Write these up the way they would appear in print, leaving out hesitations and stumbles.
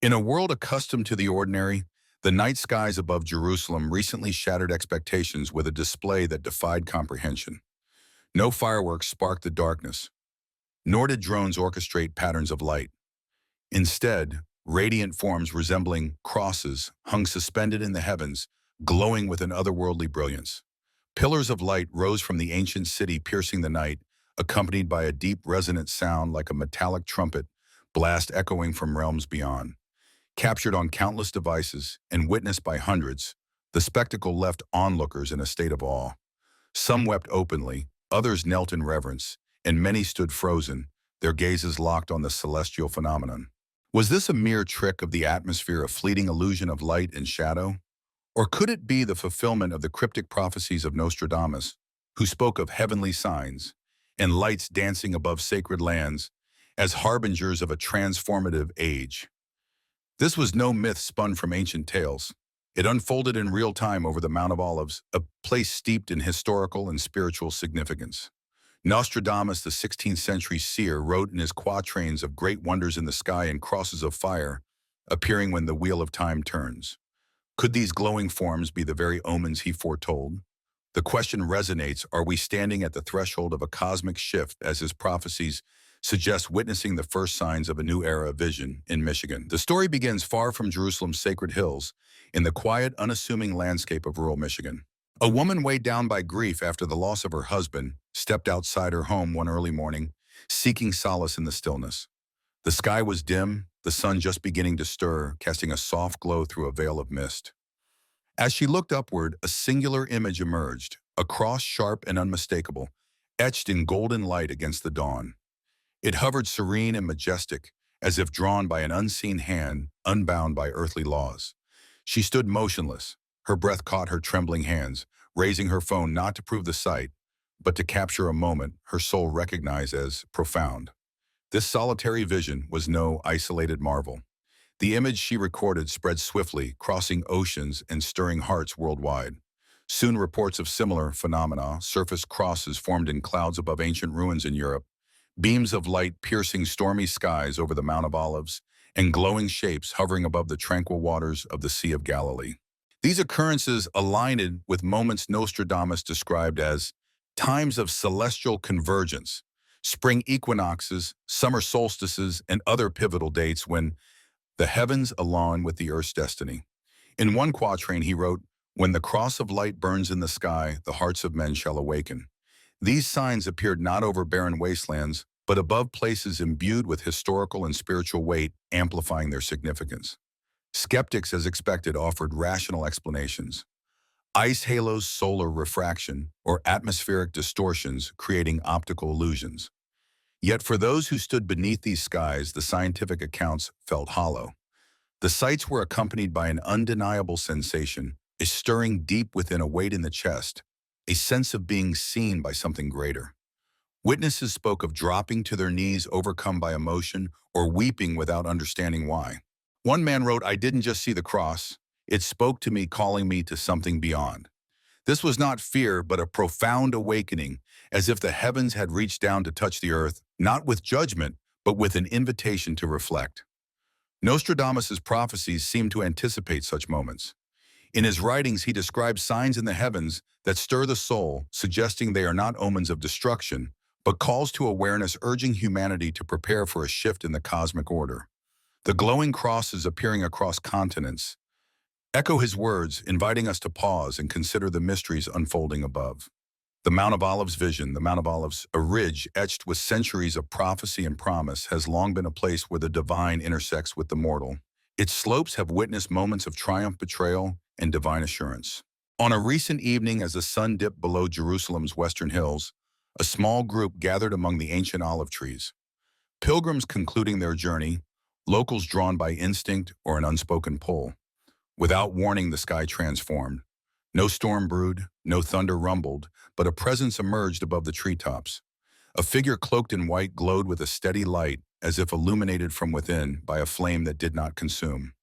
In a world accustomed to the ordinary, the night skies above Jerusalem recently shattered expectations with a display that defied comprehension. No fireworks sparked the darkness, nor did drones orchestrate patterns of light. Instead, radiant forms resembling crosses hung suspended in the heavens, glowing with an otherworldly brilliance. Pillars of light rose from the ancient city, piercing the night, accompanied by a deep resonant sound like a metallic trumpet blast echoing from realms beyond. Captured on countless devices and witnessed by hundreds, the spectacle left onlookers in a state of awe. Some wept openly, others knelt in reverence, and many stood frozen, their gazes locked on the celestial phenomenon. Was this a mere trick of the atmosphere, a fleeting illusion of light and shadow? Or could it be the fulfillment of the cryptic prophecies of Nostradamus, who spoke of heavenly signs and lights dancing above sacred lands as harbingers of a transformative age? This was no myth spun from ancient tales. It unfolded in real time over the Mount of Olives, a place steeped in historical and spiritual significance. Nostradamus, the 16th century seer, wrote in his quatrains of great wonders in the sky and crosses of fire, appearing when the wheel of time turns. Could these glowing forms be the very omens he foretold? The question resonates, are we standing at the threshold of a cosmic shift as his prophecies suggest, witnessing the first signs of a new era of vision in Michigan? The story begins far from Jerusalem's sacred hills, in the quiet, unassuming landscape of rural Michigan. A woman weighed down by grief after the loss of her husband stepped outside her home one early morning, seeking solace in the stillness. The sky was dim, the sun just beginning to stir, casting a soft glow through a veil of mist. As she looked upward, a singular image emerged, a cross sharp and unmistakable, etched in golden light against the dawn. It hovered serene and majestic, as if drawn by an unseen hand, unbound by earthly laws. She stood motionless, her breath caught her trembling hands, raising her phone not to prove the sight, but to capture a moment her soul recognized as profound. This solitary vision was no isolated marvel. The image she recorded spread swiftly, crossing oceans and stirring hearts worldwide. Soon reports of similar phenomena surfaced, crosses formed in clouds above ancient ruins in Europe, beams of light piercing stormy skies over the Mount of Olives, and glowing shapes hovering above the tranquil waters of the Sea of Galilee. These occurrences aligned with moments Nostradamus described as times of celestial convergence, spring equinoxes, summer solstices, and other pivotal dates when the heavens align with the earth's destiny. In one quatrain he wrote, "When the cross of light burns in the sky, the hearts of men shall awaken." These signs appeared not over barren wastelands, but above places imbued with historical and spiritual weight, amplifying their significance. Skeptics, as expected, offered rational explanations. Ice halos, solar refraction, or atmospheric distortions creating optical illusions. Yet for those who stood beneath these skies, the scientific accounts felt hollow. The sights were accompanied by an undeniable sensation, a stirring deep within, a weight in the chest, a sense of being seen by something greater. Witnesses spoke of dropping to their knees, overcome by emotion, or weeping without understanding why. One man wrote, "I didn't just see the cross, it spoke to me, calling me to something beyond." This was not fear, but a profound awakening, as if the heavens had reached down to touch the earth, not with judgment, but with an invitation to reflect. Nostradamus' prophecies seem to anticipate such moments. In his writings, he describes signs in the heavens that stir the soul, suggesting they are not omens of destruction, but calls to awareness, urging humanity to prepare for a shift in the cosmic order. The glowing crosses appearing across continents echo his words, inviting us to pause and consider the mysteries unfolding above. The Mount of Olives vision, the Mount of Olives, a ridge etched with centuries of prophecy and promise, has long been a place where the divine intersects with the mortal. Its slopes have witnessed moments of triumph, betrayal, and divine assurance. On a recent evening, as the sun dipped below Jerusalem's western hills, a small group gathered among the ancient olive trees. Pilgrims concluding their journey, locals drawn by instinct or an unspoken pull. Without warning, the sky transformed. No storm brewed, no thunder rumbled, but a presence emerged above the treetops. A figure cloaked in white glowed with a steady light, as if illuminated from within by a flame that did not consume.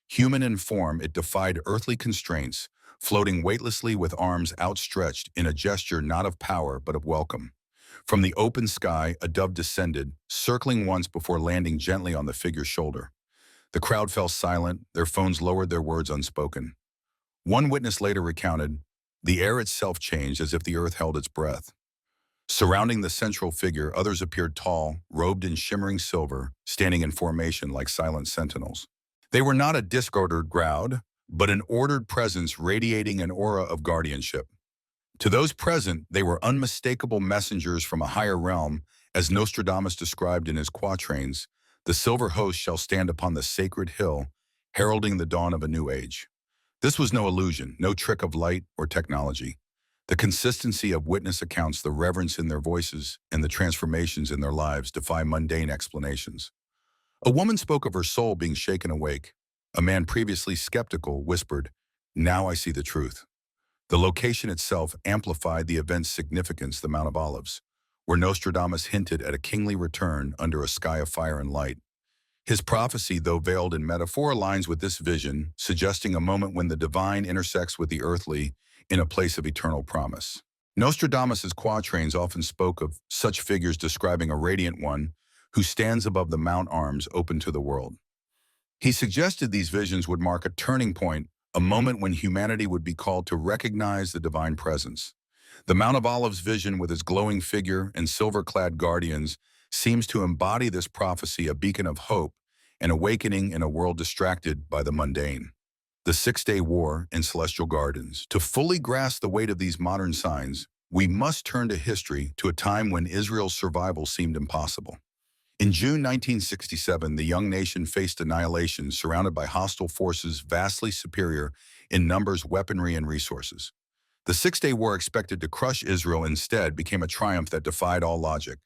Human in form, it defied earthly constraints, floating weightlessly with arms outstretched in a gesture not of power but of welcome. From the open sky, a dove descended, circling once before landing gently on the figure's shoulder. The crowd fell silent, their phones lowered, their words unspoken. One witness later recounted, "The air itself changed as if the earth held its breath." Surrounding the central figure, others appeared tall, robed in shimmering silver, standing in formation like silent sentinels. They were not a disordered crowd, but an ordered presence radiating an aura of guardianship. To those present, they were unmistakable messengers from a higher realm, as Nostradamus described in his quatrains, "The silver host shall stand upon the sacred hill, heralding the dawn of a new age." This was no illusion, no trick of light or technology. The consistency of witness accounts, the reverence in their voices, and the transformations in their lives defy mundane explanations. A woman spoke of her soul being shaken awake. A man previously skeptical whispered, "Now I see the truth." The location itself amplified the event's significance, the Mount of Olives, where Nostradamus hinted at a kingly return under a sky of fire and light. His prophecy, though veiled in metaphor, aligns with this vision, suggesting a moment when the divine intersects with the earthly in a place of eternal promise. Nostradamus's quatrains often spoke of such figures, describing a radiant one who stands above the mount, arms open to the world. He suggested these visions would mark a turning point, a moment when humanity would be called to recognize the divine presence. The Mount of Olives vision, with its glowing figure and silver-clad guardians, seems to embody this prophecy, a beacon of hope and awakening in a world distracted by the mundane. The Six-Day War and Celestial Gardens. To fully grasp the weight of these modern signs, we must turn to history, to a time when Israel's survival seemed impossible. In June 1967, the young nation faced annihilation, surrounded by hostile forces vastly superior in numbers, weaponry, and resources. The Six-Day War, expected to crush Israel, instead became a triumph that defied all logic.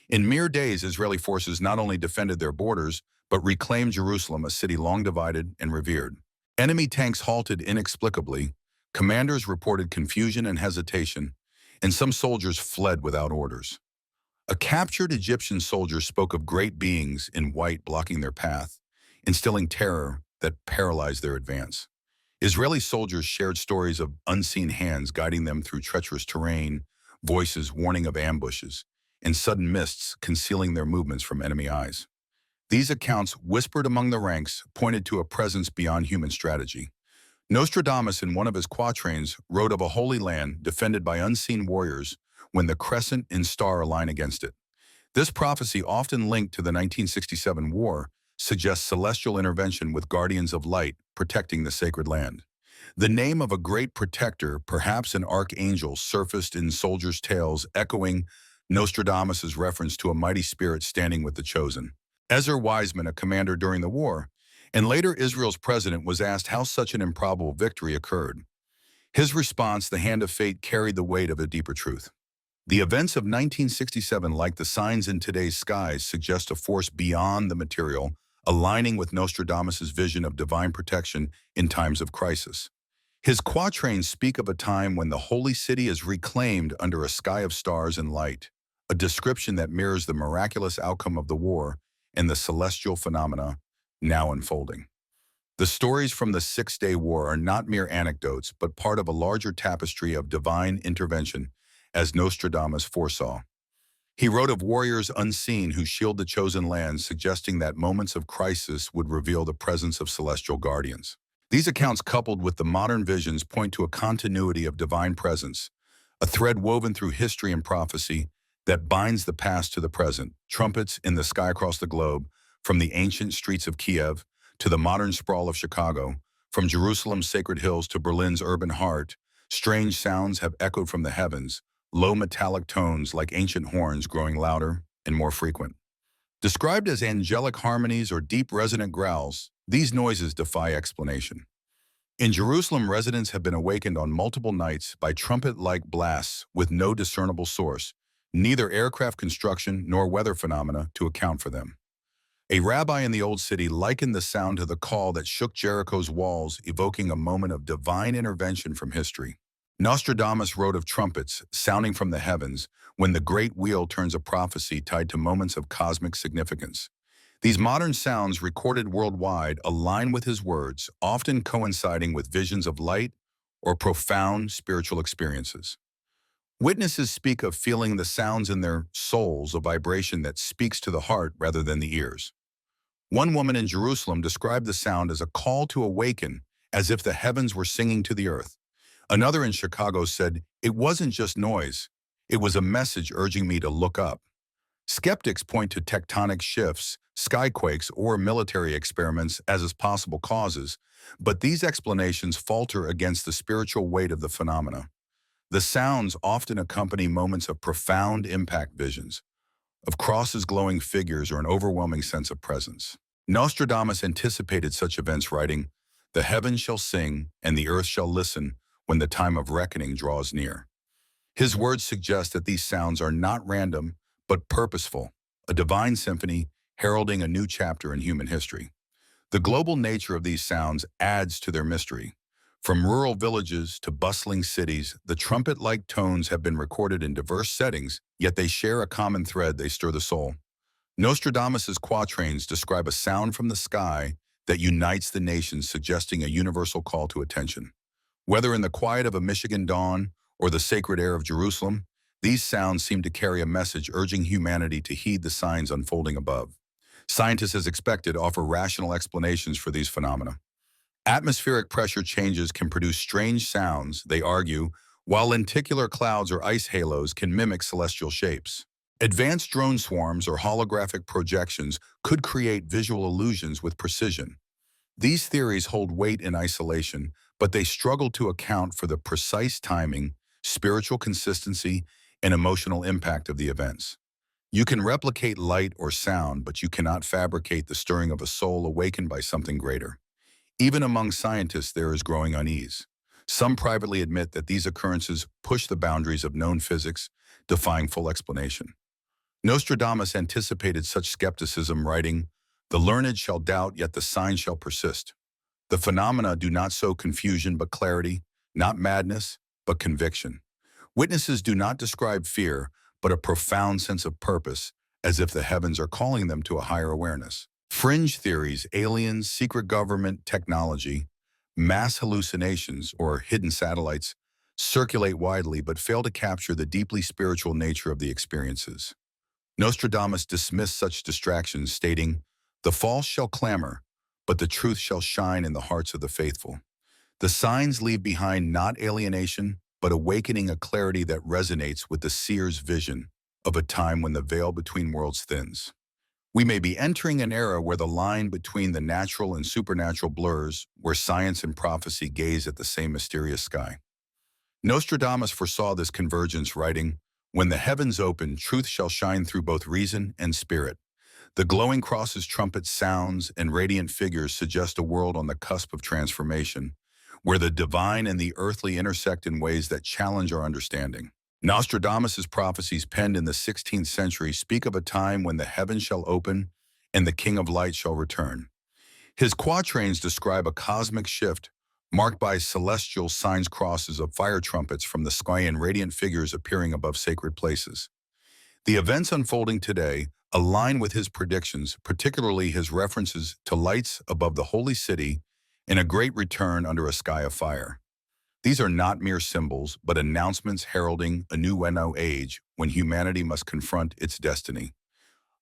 In mere days, Israeli forces not only defended their borders, but reclaimed Jerusalem, a city long divided and revered. Enemy tanks halted inexplicably, commanders reported confusion and hesitation, and some soldiers fled without orders. A captured Egyptian soldier spoke of great beings in white blocking their path, instilling terror that paralyzed their advance. Israeli soldiers shared stories of unseen hands guiding them through treacherous terrain, voices warning of ambushes, and sudden mists concealing their movements from enemy eyes. These accounts, whispered among the ranks, pointed to a presence beyond human strategy. Nostradamus, in one of his quatrains, wrote of a holy land defended by unseen warriors when the crescent and star align against it. This prophecy, often linked to the 1967 war, suggests celestial intervention, with guardians of light protecting the sacred land. The name of a great protector, perhaps an archangel, surfaced in soldiers' tales, echoing Nostradamus' reference to a mighty spirit standing with the chosen. Ezra Wiseman, a commander during the war, and later Israel's president, was asked how such an improbable victory occurred. His response, "The hand of fate carried the weight of a deeper truth." The events of 1967, like the signs in today's skies, suggest a force beyond the material, aligning with Nostradamus' vision of divine protection in times of crisis. His quatrains speak of a time when the holy city is reclaimed under a sky of stars and light, a description that mirrors the miraculous outcome of the war and the celestial phenomena now unfolding. The stories from the Six-Day War are not mere anecdotes, but part of a larger tapestry of divine intervention, as Nostradamus foresaw. He wrote of warriors unseen who shield the chosen land, suggesting that moments of crisis would reveal the presence of celestial guardians. These accounts, coupled with the modern visions, point to a continuity of divine presence, a thread woven through history and prophecy that binds the past to the present. Trumpets in the sky across the globe, from the ancient streets of Kiev to the modern sprawl of Chicago, from Jerusalem's sacred hills to Berlin's urban heart, strange sounds have echoed from the heavens, low metallic tones like ancient horns growing louder and more frequent. Described as angelic harmonies or deep resonant growls, these noises defy explanation. In Jerusalem, residents have been awakened on multiple nights by trumpet-like blasts with no discernible source, neither aircraft construction nor weather phenomena to account for them. A rabbi in the Old City likened the sound to the call that shook Jericho's walls, evoking a moment of divine intervention from history. Nostradamus wrote of trumpets sounding from the heavens when the great wheel turns, a prophecy tied to moments of cosmic significance. These modern sounds, recorded worldwide, align with his words, often coinciding with visions of light or profound spiritual experiences. Witnesses speak of feeling the sounds in their souls, a vibration that speaks to the heart rather than the ears. One woman in Jerusalem described the sound as a call to awaken, as if the heavens were singing to the earth. Another in Chicago said, "It wasn't just noise. It was a message urging me to look up." Skeptics point to tectonic shifts, skyquakes, or military experiments as possible causes, but these explanations falter against the spiritual weight of the phenomena. The sounds often accompany moments of profound impact visions, of crosses, glowing figures, or an overwhelming sense of presence. Nostradamus anticipated such events, writing, "The heavens shall sing, and the earth shall listen when the time of reckoning draws near." His words suggest that these sounds are not random, but purposeful, a divine symphony heralding a new chapter in human history. The global nature of these sounds adds to their mystery. From rural villages to bustling cities, the trumpet-like tones have been recorded in diverse settings, yet they share a common thread: they stir the soul. Nostradamus's quatrains describe a sound from the sky that unites the nations, suggesting a universal call to attention. Whether in the quiet of a Michigan dawn or the sacred air of Jerusalem, these sounds seem to carry a message urging humanity to heed the signs unfolding above. Scientists, as expected, offer rational explanations for these phenomena. Atmospheric pressure changes can produce strange sounds, they argue, while lenticular clouds or ice halos can mimic celestial shapes. Advanced drone swarms or holographic projections could create visual illusions with precision. These theories hold weight in isolation, but they struggle to account for the precise timing, spiritual consistency, and emotional impact of the events. You can replicate light or sound, but you cannot fabricate the stirring of a soul awakened by something greater. Even among scientists, there is growing unease. Some privately admit that these occurrences push the boundaries of known physics, defying full explanation. Nostradamus anticipated such skepticism, writing, "The learned shall doubt, yet the signs shall persist. The phenomena do not sow confusion but clarity, not madness but conviction. Witnesses do not describe fear, but a profound sense of purpose, as if the heavens are calling them to a higher awareness." Fringe theories, aliens, secret government, technology, mass hallucinations, or hidden satellites circulate widely but fail to capture the deeply spiritual nature of the experiences. Nostradamus dismissed such distractions, stating, "The false shall clamor, but the truth shall shine in the hearts of the faithful." The signs leave behind not alienation, but awakening a clarity that resonates with the seer's vision of a time when the veil between worlds thins. We may be entering an era where the line between the natural and supernatural blurs, where science and prophecy gaze at the same mysterious sky. Nostradamus foresaw this convergence, writing, "When the heavens open, truth shall shine through both reason and spirit." The glowing crosses, trumpet sounds, and radiant figures suggest a world on the cusp of transformation, where the divine and the earthly intersect in ways that challenge our understanding. Nostradamus's prophecies, penned in the 16th century, speak of a time when the heavens shall open and the King of Light shall return. His quatrains describe a cosmic shift marked by celestial signs, crosses of fire trumpets from the sky, and radiant figures appearing above sacred places. The events unfolding today align with his predictions, particularly his references to lights above the holy city and a great return under a sky of fire. These are not mere symbols, but announcements heralding a new age when humanity must confront its destiny.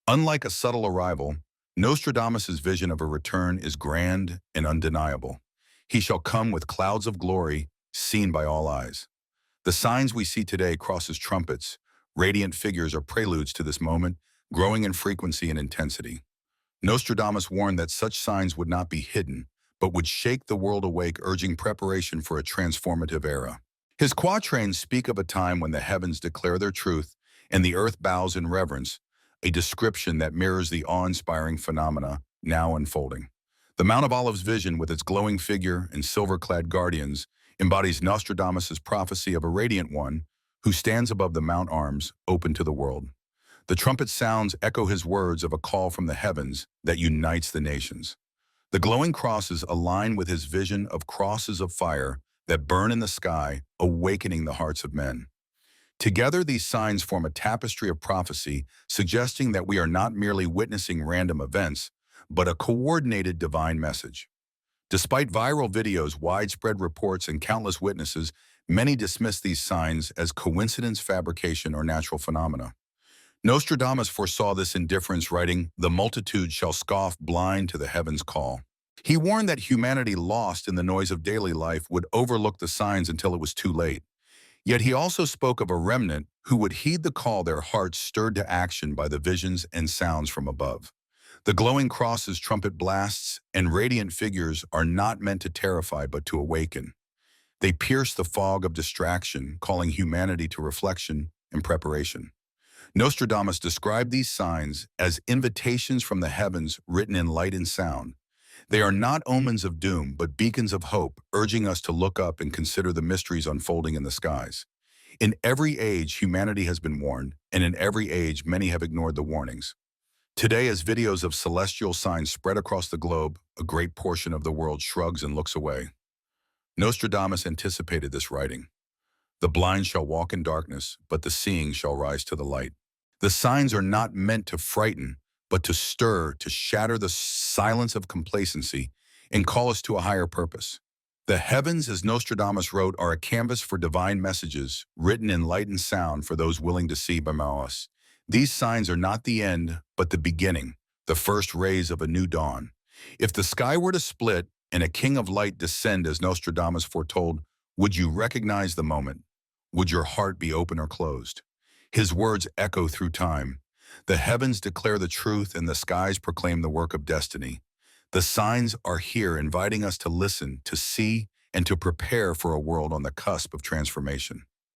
Unlike a subtle arrival, Nostradamus's vision of a return is grand and undeniable. He shall come with clouds of glory, seen by all eyes. The signs we see today, crosses, trumpets, radiant figures, are preludes to this moment, growing in frequency and intensity. Nostradamus warned that such signs would not be hidden, but would shake the world awake, urging preparation for a transformative era. His quatrains speak of a time when the heavens declare their truth and the earth bows in reverence, a description that mirrors the awe-inspiring phenomena now unfolding. The Mount of Olives vision, with its glowing figure and silver-clad guardians, embodies Nostradamus's prophecy of a radiant one who stands above the Mount Arms, open to the world. The trumpet sounds echo his words of a call from the heavens that unites the nations. The glowing crosses align with his vision of crosses of fire that burn in the sky, awakening the hearts of men. Together, these signs form a tapestry of prophecy, suggesting that we are not merely witnessing random events, but a coordinated divine message. Despite viral videos, widespread reports, and countless witnesses, many dismiss these signs as coincidence, fabrication, or natural phenomena. Nostradamus foresaw this indifference, writing, "The multitude shall scoff blind to the heavens' call." He warned that humanity lost in the noise of daily life would overlook the signs until it was too late. Yet he also spoke of a remnant who would heed the call, their hearts stirred to action by the visions and sounds from above. The glowing crosses, trumpet blasts, and radiant figures are not meant to terrify but to awaken. They pierce the fog of distraction, calling humanity to reflection and preparation. Nostradamus described these signs as invitations from the heavens written in light and sound. They are not omens of doom, but beacons of hope, urging us to look up and consider the mysteries unfolding in the skies. In every age, humanity has been warned, and in every age, many have ignored the warnings. Today, as videos of celestial signs spread across the globe, a great portion of the world shrugs and looks away. Nostradamus anticipated this, writing, "The blind shall walk in darkness, but the seeing shall rise to the light." The signs are not meant to frighten, but to stir, to shatter the silence of complacency and call us to a higher purpose. The heavens, as Nostradamus wrote, are a canvas for divine messages, written in light and sound for those willing to see by us. These signs are not the end, but the beginning, the first rays of a new dawn. If the sky were to split and a king of light descend as Nostradamus foretold, would you recognize the moment? Would your heart be open or closed? His words echo through time. The heavens declare the truth and the skies proclaim the work of destiny. The signs are here, inviting us to listen, to see, and to prepare for a world on the cusp of transformation.